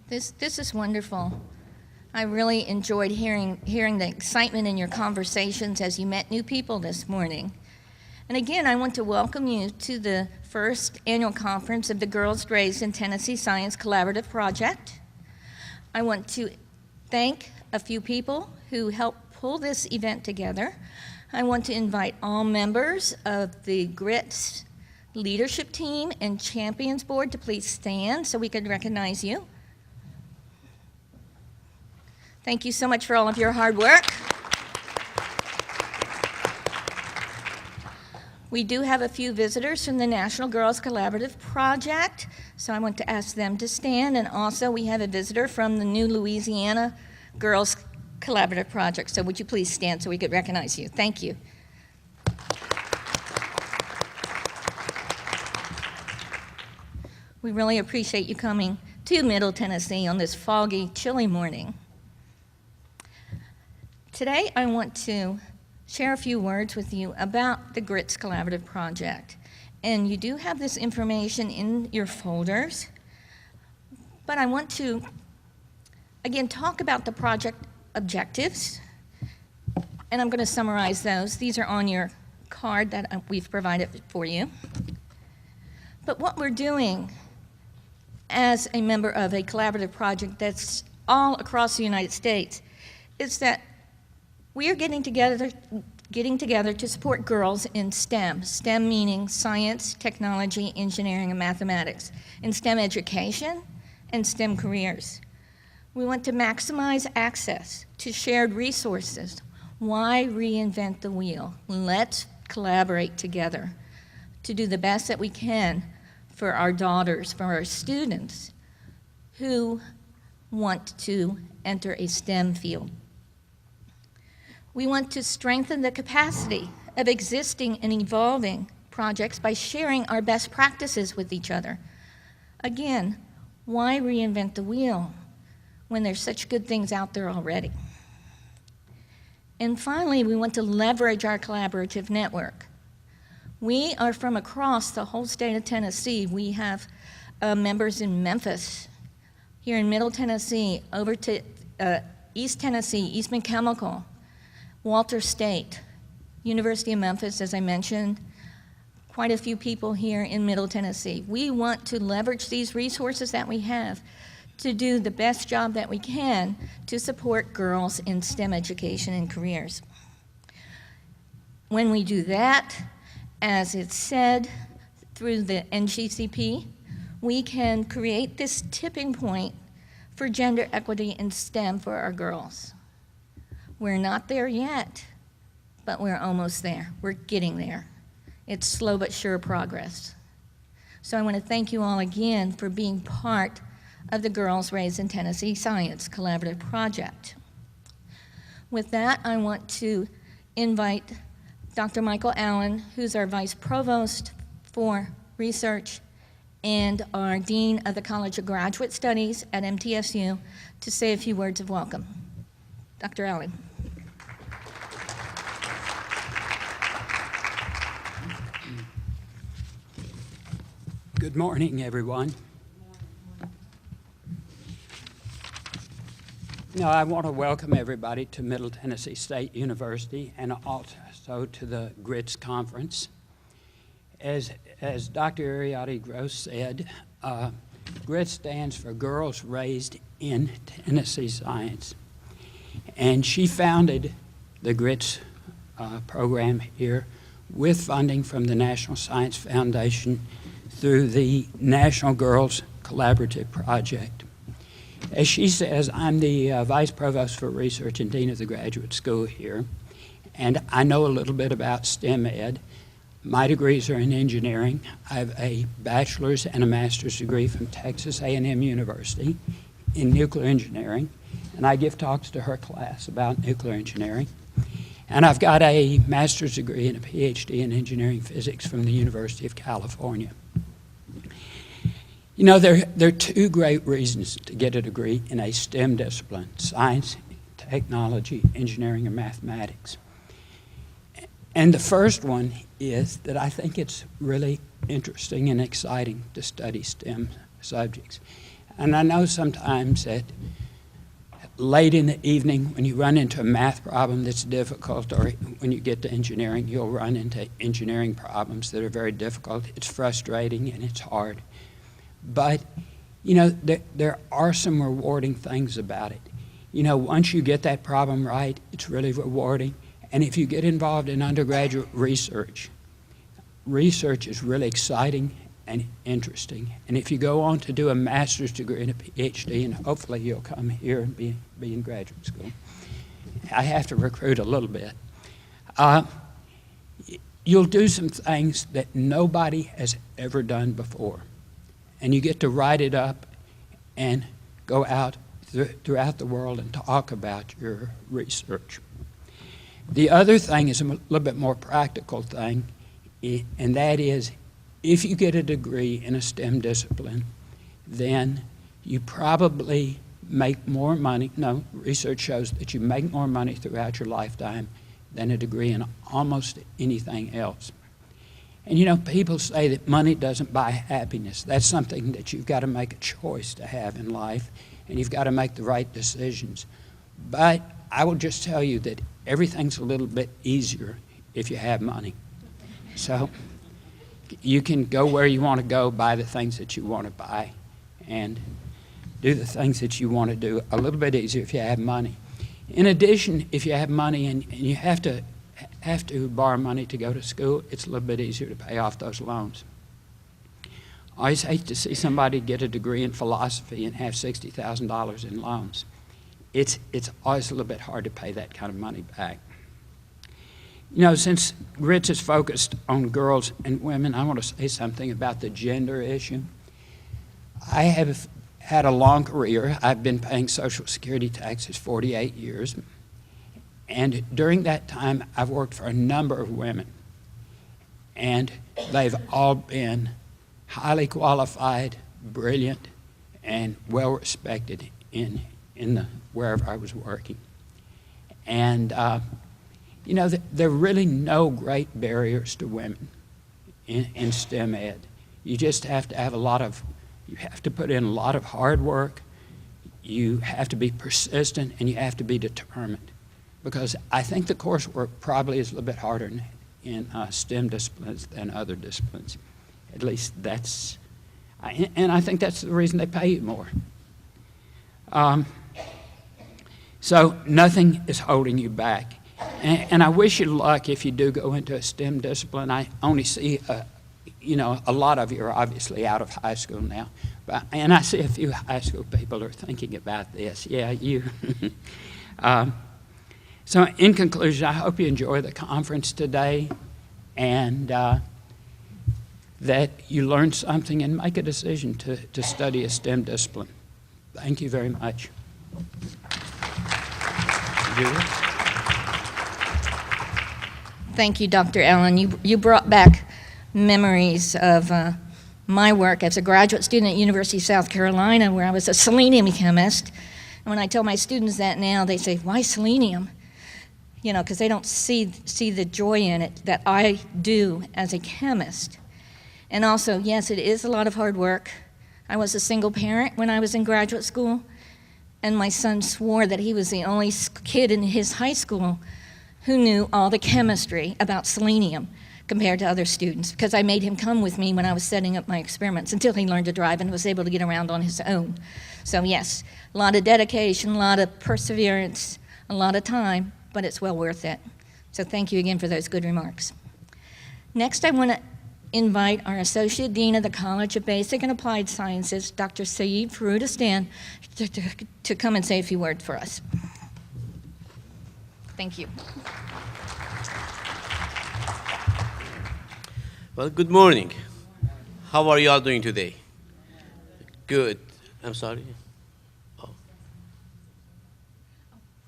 This is wonderful. I really enjoyed hearing the excitement in your conversations as you met new people this morning. And again, I want to welcome you to the first annual conference of the Girls Raised in Tennessee Science Collaborative Project. I want to thank a few people who helped pull this event together. I want to invite all members of the G.R.I.T.S leadership team and champions board to please stand so we can recognize you. Thank you so much for all of your hard work. We do have a few visitors from the National Girls Collaborative Project, so I want to ask them to stand. And also we have a visitor from the New Louisiana Girls Collaborative Project. So would you please stand so we could recognize you? Thank you. We really appreciate you coming to Middle Tennessee on this foggy, chilly morning. Today, I want to share a few words with you about the G.R.I.T.S Collaborative Project. And you do have this information in your folders, but I want to, again, talk about the project objectives, and I'm going to summarize those. These are on your card that we've provided for you. But what we're doing as a member of a collaborative project that's all across the United States is that we are getting together to support girls in STEM. STEM meaning science, technology, engineering, and mathematics, in STEM education and STEM careers. We want to maximize access to shared resources. Why reinvent the wheel? Let's collaborate together to do the best that we can for our daughters, for our students who want to enter a STEM field. We want to strengthen the capacity of existing and evolving projects by sharing our best practices with each other. Again, why reinvent the wheel when there's such good things out there already? And finally, we want to leverage our collaborative network. We are from across the whole state of Tennessee. We have members in Memphis, here in Middle Tennessee, over to East Tennessee, Eastman Chemical, Walter State, University of Memphis, as I mentioned, quite a few people here in Middle Tennessee. We want to leverage these resources that we have to do the best job that we can to support girls in STEM education and careers. When we do that, as it's said through the NGCP, we can create this tipping point for gender equity in STEM for our girls. We're not there yet, but we're almost there. We're getting there. It's slow but sure progress. So I want to thank you all again for being part of the Girls Raised in Tennessee Science Collaborative Project. With that, I want to invite Dr. Michael Allen, who's our Vice Provost for Research and our Dean of the College of Graduate Studies at MTSU, to say a few words of welcome. Dr. Allen. Good morning, everyone. Now, I want to welcome everybody to Middle Tennessee State University and also to the G.R.I.T.S conference. As Dr. G.R.I.T said, G.R.I.T stands for Girls Raised in Tennessee Science. And she founded the G.R.I.T program here with funding from the National Science Foundation through the National Girls Collaborative Project. As she says, I'm the Vice Provost for Research and Dean of the Graduate School here, and I know a little bit about STEM ed. My degrees are in engineering. I have a bachelor's and a master's degree from Texas A&M University in nuclear engineering, and I give talks to her class about nuclear engineering. And I've got a master's degree and a PhD in engineering physics from the University of California. You know, there are two great reasons to get a degree in a STEM discipline: science, technology, engineering, and mathematics. And the first one is that I think it's really interesting and exciting to study STEM subjects. And I know sometimes that late in the evening when you run into a math problem that's difficult, or when you get to engineering, you'll run into engineering problems that are very difficult. It's frustrating and it's hard. But, you know, there are some rewarding things about it. You know, once you get that problem right, it's really rewarding. And if you get involved in undergraduate research, research is really exciting and interesting. And if you go on to do a master's degree and a PhD, and hopefully you'll come here and be in graduate school, I have to recruit a little bit. You'll do some things that nobody has ever done before. And you get to write it up and go out throughout the world and talk about your research. The other thing is a little bit more practical thing, and that is, if you get a degree in a STEM discipline, then you probably make more money. No, research shows that you make more money throughout your lifetime than a degree in almost anything else. And you know, people say that money doesn't buy happiness. That's something that you've got to make a choice to have in life, and you've got to make the right decisions. But I will just tell you that everything's a little bit easier if you have money. So you can go where you want to go, buy the things that you want to buy, and do the things that you want to do a little bit easier if you have money. In addition, if you have money and you have to borrow money to go to school, it's a little bit easier to pay off those loans. I always hate to see somebody get a degree in philosophy and have $60,000 in loans. It's always a little bit hard to pay that kind of money back. You know, since G.R.I.T.S is focused on girls and women, I want to say something about the gender issue. I have had a long career. I've been paying Social Security taxes 48 years. And during that time, I've worked for a number of women. And they've all been highly qualified, brilliant, and well-respected in wherever I was working. And you know, there are really no great barriers to women in STEM ed. You just have to have you have to put in a lot of hard work, you have to be persistent, and you have to be determined. Because I think the coursework probably is a little bit harder in STEM disciplines than other disciplines. At least that's, and I think that's the reason they pay you more. So nothing is holding you back. And I wish you luck if you do go into a STEM discipline. I only see, you know, a lot of you are obviously out of high school now. And I see a few high school people are thinking about this. Yeah, you. So in conclusion, I hope you enjoy the conference today and that you learn something and make a decision to study a STEM discipline. Thank you very much. Thank you, Dr. Allen. You brought back memories of my work as a graduate student at University of South Carolina, where I was a selenium chemist. And when I tell my students that now, they say, "Why selenium?" You know, because they don't see the joy in it that I do as a chemist. And also, yes, it is a lot of hard work. I was a single parent when I was in graduate school, and my son swore that he was the only kid in his high school who knew all the chemistry about selenium compared to other students, because I made him come with me when I was setting up my experiments until he learned to drive and was able to get around on his own. So yes, a lot of dedication, a lot of perseverance, a lot of time, but it's well worth it. So thank you again for those good remarks. Next, I want to invite our Associate Dean of the College of Basic and Applied Sciences, Dr. Saeed Farouk, to stand to come and say a few words for us. Thank you. Well, good morning. How are you all doing today? Good. I'm sorry. Oh.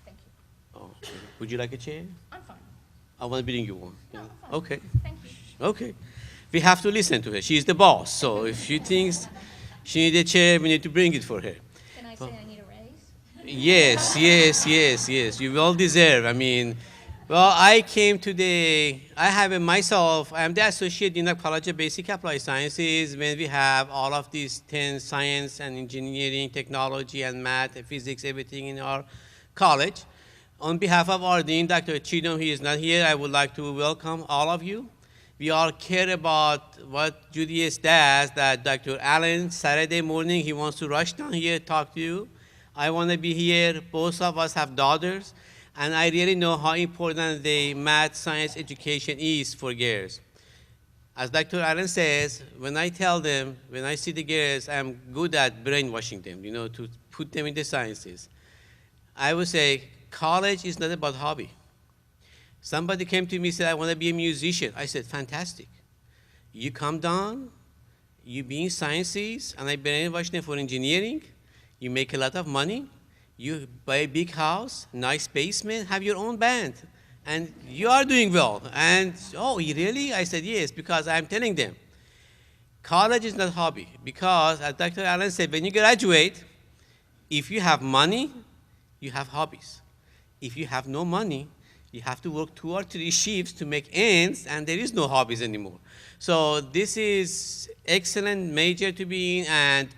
Thank you. Oh. Would you like a chair? I'm fine. I want to bring you one. No, I'm fine. Okay. Thank you. Okay. We have to listen to her. She's the boss. So if she thinks she needs a chair, we need to bring it for her. Can I say I need a raise? Yes, yes, yes, yes. You all deserve. I mean, Well, I came today, I have it myself, I'm the associate dean of College of Basic Applied Sciences. When we have all of these 10 science and engineering, technology and math and physics, everything in our college. On behalf of our dean, Dr. Cheatham, he is not here, I would like to welcome all of you. We all care about what G.R.I.T.S does, that Dr. Allen, Saturday morning, he wants to rush down here, talk to you. I want to be here. Both of us have daughters, and I really know how important the math science education is for girls. As Dr. Allen says, when I tell them, when I see the girls, I'm good at brainwashing them, to put them in the sciences. I would say, college is not about hobby. Somebody came to me and said, I want to be a musician. I said, fantastic. You come down, you be in sciences, and I brainwash them for engineering. You make a lot of money. You buy a big house, nice basement, have your own band. And you are doing well. And, oh, really? I said, yes, because I'm telling them. College is not a hobby. Because, as Dr. Allen said, when you graduate, if you have money, you have hobbies. If you have no money, you have to work 2 or 3 shifts to make ends, and there is no hobbies anymore. So this is excellent major to be in, and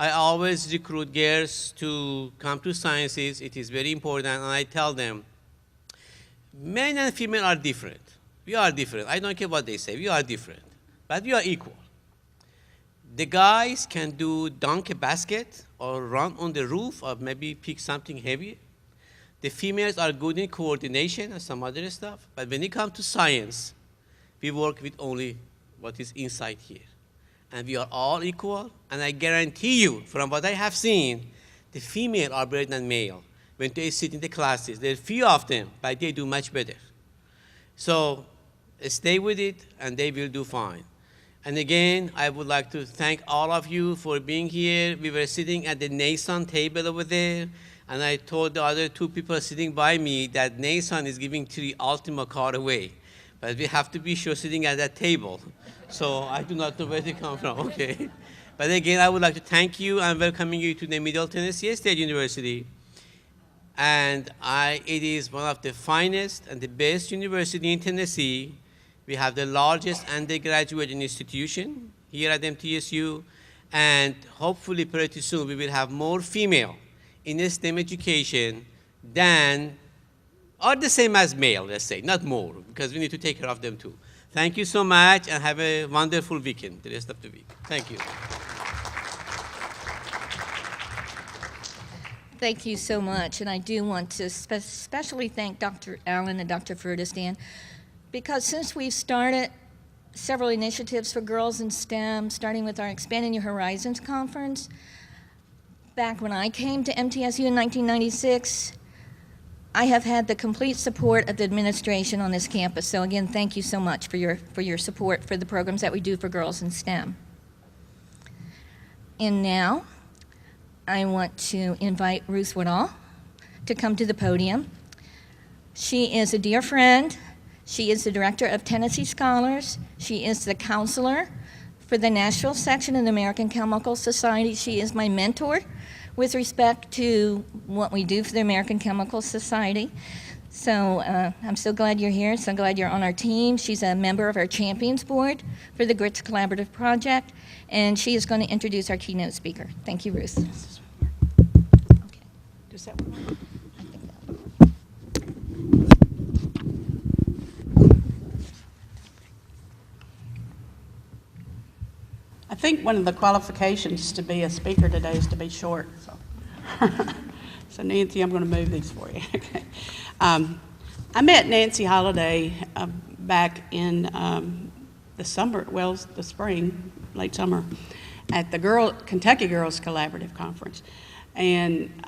I always recruit girls to come to sciences. It is very important, and I tell them, men and female are different. We are different. I don't care what they say. We are different, but we are equal. The guys can dunk a basket or run on the roof or maybe pick something heavy. The females are good in coordination and some other stuff, but when it comes to science, we work with only what is inside here. And we are all equal, and I guarantee you, from what I have seen, the female are better than male. When they sit in the classes, there are few of them, but they do much better. So stay with it, and they will do fine. And again, I would like to thank all of you for being here. We were sitting at the Nason table over there, and I told the other 2 people sitting by me that Nason is giving 3 Ultima card away. But we have to be sure sitting at that table. So I do not know where they come from, okay? But again, I would like to thank you and welcoming you to the Middle Tennessee State University. And it is one of the finest and the best university in Tennessee. We have the largest undergraduate institution here at MTSU. And hopefully pretty soon we will have more female in STEM education than, or the same as male, let's say, not more, because we need to take care of them too. Thank you so much, and have a wonderful weekend, the rest of the week. Thank you. Thank you so much, and I do want to especially thank Dr. Allen and Dr. Ferdistan, because since we've started several initiatives for girls in STEM, starting with our Expanding Your Horizons conference, back when I came to MTSU in 1996, I have had the complete support of the administration on this campus. So again, thank you so much for your support for the programs that we do for girls in STEM. And now, I want to invite Ruth Woodall to come to the podium. She is a dear friend. She is the director of Tennessee Scholars. She is the counselor for the Nashville section of the American Chemical Society. She is my mentor with respect to what we do for the American Chemical Society. So I'm so glad you're here, so glad you're on our team. She's a member of our Champions Board for the G.R.I.T.S Collaborative Project, and she is going to introduce our keynote speaker. Thank you, Ruth. Okay. Does that work? I think that- I think one of the qualifications to be a speaker today is to be short. So Nancy, I'm going to move these for you. Okay. I met Nancy Holliday back in the summer, well, the spring, late summer, at the Kentucky Girls Collaborative Conference. And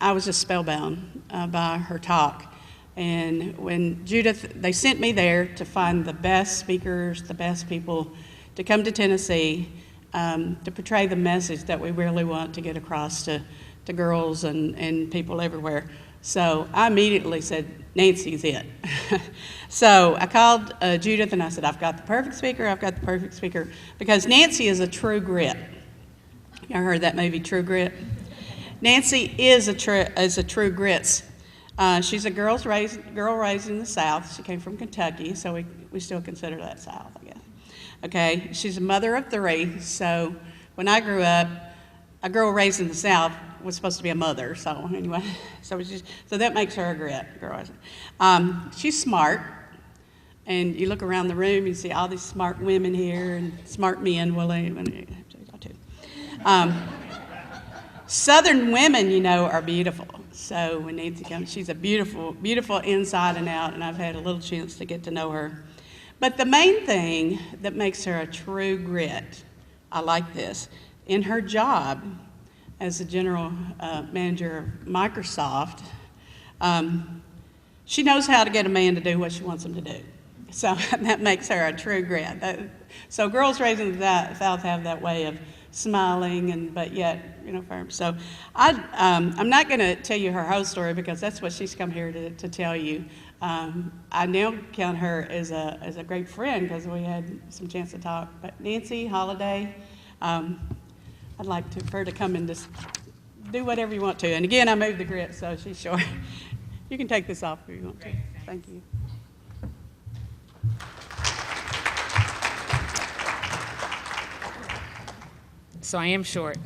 I was just spellbound by her talk. And when Judith, they sent me there to find the best speakers, the best people to come to Tennessee to portray the message that we really want to get across to girls and people everywhere. So I immediately said, Nancy's it. So I called Judith and I said, I've got the perfect speaker, because Nancy is a true grit. You ever heard that movie, True Grit? Nancy is a true grits. She's a girl raised in the South. She came from Kentucky, so we still consider that South, I guess. Okay, she's a mother of 3, so when I grew up, a girl raised in the South was supposed to be a mother, so anyway, so that makes her a girl. She's smart, and you look around the room, you see all these smart women here, and smart men, Southern women, are beautiful. So when Nancy comes, she's a beautiful, beautiful inside and out, and I've had a little chance to get to know her. But the main thing that makes her a true grit, I like this, in her job as the general manager of Microsoft, she knows how to get a man to do what she wants him to do. So that makes her a true grit. So girls raised in the South have that way of smiling but yet firm. So I'm not going to tell you her whole story because that's what she's come here to tell you. I now count her as a great friend because we had some chance to talk. But Nancy Holiday, I'd like for her to come and just do whatever you want to. And again, I moved the grit, so she's short. You can take this off if you want to. Thank you. So I am short.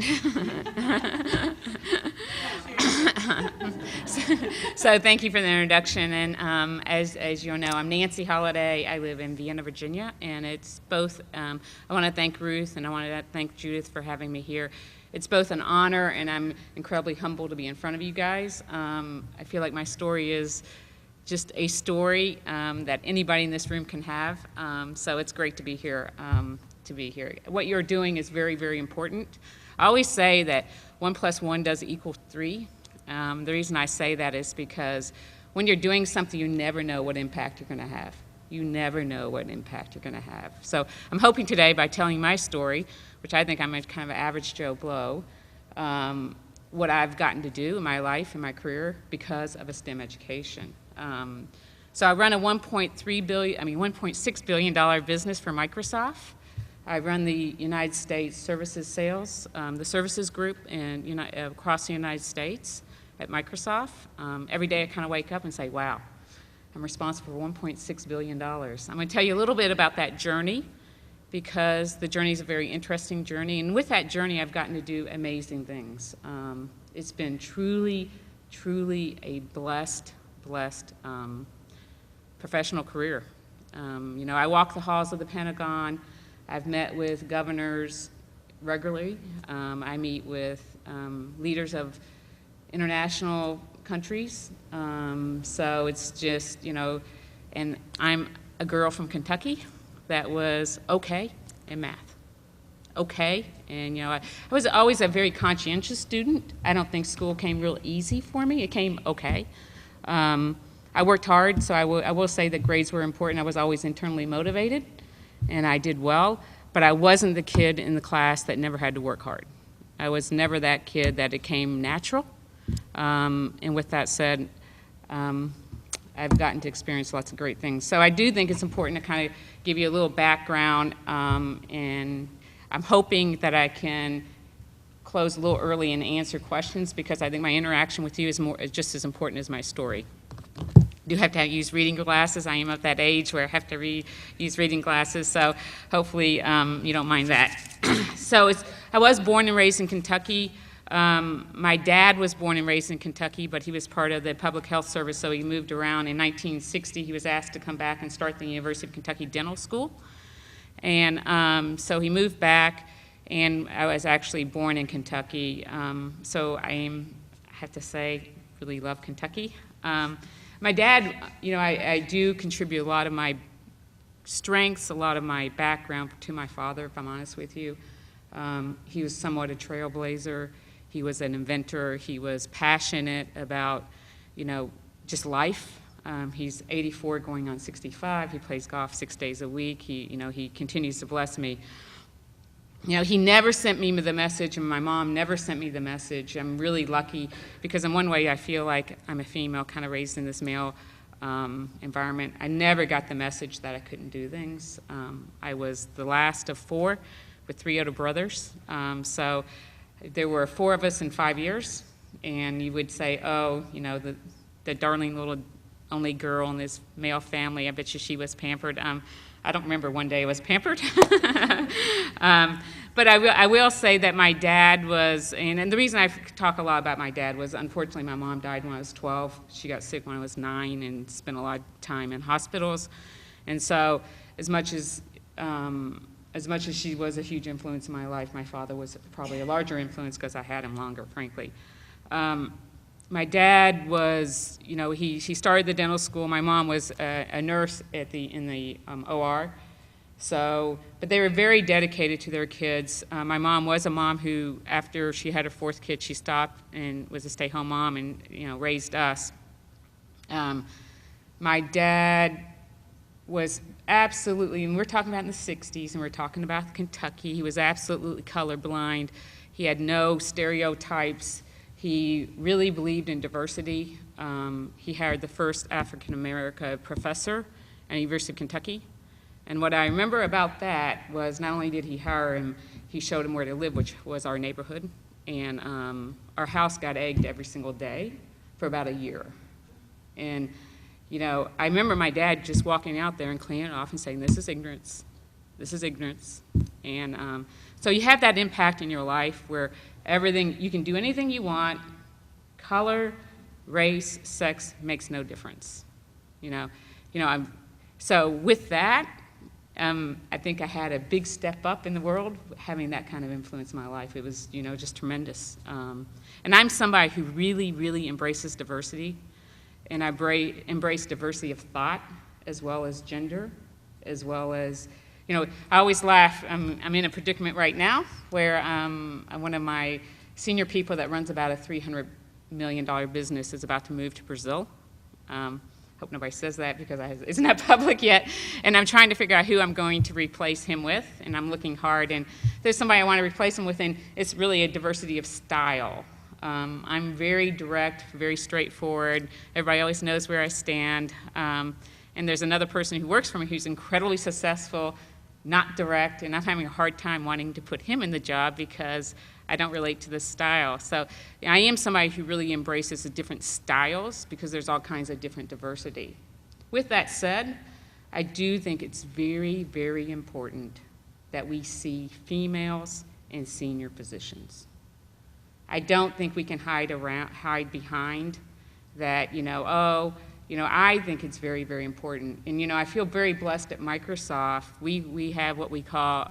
So thank you for the introduction. And as you'll know, I'm Nancy Holiday. I live in Vienna, Virginia, and it's both. I want to thank Ruth and I want to thank Judith for having me here. It's both an honor and I'm incredibly humbled to be in front of you guys. I feel like my story is just a story that anybody in this room can have. So it's great to be here. What you're doing is very, very important. I always say that 1 + 1 does equal 3. The reason I say that is because when you're doing something, you never know what impact you're going to have. You never know what impact you're going to have. So I'm hoping today by telling my story, which I think I'm a kind of average Joe Blow, what I've gotten to do in my life and my career because of a STEM education. So I run a $1.6 billion business for Microsoft. I run the United States Services Sales, the services group across the United States at Microsoft. Every day I kind of wake up and say, wow, I'm responsible for $1.6 billion. I'm going to tell you a little bit about that journey because the journey is a very interesting journey. And with that journey, I've gotten to do amazing things. It's been truly, truly a blessed professional career. I walk the halls of the Pentagon. I've met with governors regularly. I meet with leaders of international countries. So it's just, and I'm a girl from Kentucky that was okay in math. Okay, and I was always a very conscientious student. I don't think school came real easy for me. It came okay. I worked hard, so I will say that grades were important. I was always internally motivated, and I did well, but I wasn't the kid in the class that never had to work hard. I was never that kid that it came natural. And with that said, I've gotten to experience lots of great things. So I do think it's important to kind of give you a little background, and I'm hoping that I can close a little early and answer questions because I think my interaction with you is just as important as my story. I do have to use reading glasses. I am of that age where I have to use reading glasses, so hopefully you don't mind that. So I was born and raised in Kentucky. My dad was born and raised in Kentucky, but he was part of the Public Health Service, so he moved around. In 1960, he was asked to come back and start the University of Kentucky Dental School. And so he moved back, and I was actually born in Kentucky. So I have to say, really love Kentucky. My dad, I do contribute a lot of my strengths, a lot of my background to my father, if I'm honest with you. He was somewhat a trailblazer. He was an inventor. He was passionate about, just life. He's 84 going on 65. He plays golf 6 days a week. He continues to bless me. He never sent me the message, and my mom never sent me the message. I'm really lucky because in one way I feel like I'm a female kind of raised in this male environment. I never got the message that I couldn't do things. I was the last of 4 with 3 older brothers. So there were 4 of us in 5 years, and you would say, oh, the darling little only girl in this male family. I bet you she was pampered. I don't remember one day I was pampered. But I will say that my dad was, and the reason I talk a lot about my dad was, unfortunately, my mom died when I was 12. She got sick when I was 9 and spent a lot of time in hospitals. And so as much as she was a huge influence in my life, my father was probably a larger influence because I had him longer, frankly. My dad was, he started the dental school. My mom was a nurse in the OR. So, but they were very dedicated to their kids. My mom was a mom who, after she had her 4th kid, she stopped and was a stay-home mom and, raised us. My dad was absolutely, and we're talking about in the 60s, and we're talking about Kentucky, he was absolutely colorblind. He had no stereotypes. He really believed in diversity. He hired the first African-American professor at the University of Kentucky. And what I remember about that was not only did he hire him, he showed him where to live, which was our neighborhood. And our house got egged every single day for about a year. And, I remember my dad just walking out there and cleaning it off and saying, "This is ignorance. This is ignorance." And so you have that impact in your life where you can do anything you want. Color, race, sex makes no difference. So with that, I think I had a big step up in the world, having that kind of influence in my life. It was, just tremendous. And I'm somebody who really, really embraces diversity, and I embrace diversity of thought as well as gender, as well as, I always laugh. I'm in a predicament right now where one of my senior people that runs about a $300 million business is about to move to Brazil. Hope nobody says that because it's not public yet. And I'm trying to figure out who I'm going to replace him with, and I'm looking hard. And there's somebody I want to replace him with, and it's really a diversity of style. I'm very direct, very straightforward. Everybody always knows where I stand. And there's another person who works for me who's incredibly successful, not direct, and I'm having a hard time wanting to put him in the job because I don't relate to this style. So I am somebody who really embraces the different styles because there's all kinds of different diversity. With that said, I do think it's very, very important that we see females in senior positions. I don't think we can hide behind that, I think it's very, very important. And, I feel very blessed at Microsoft. We have what we call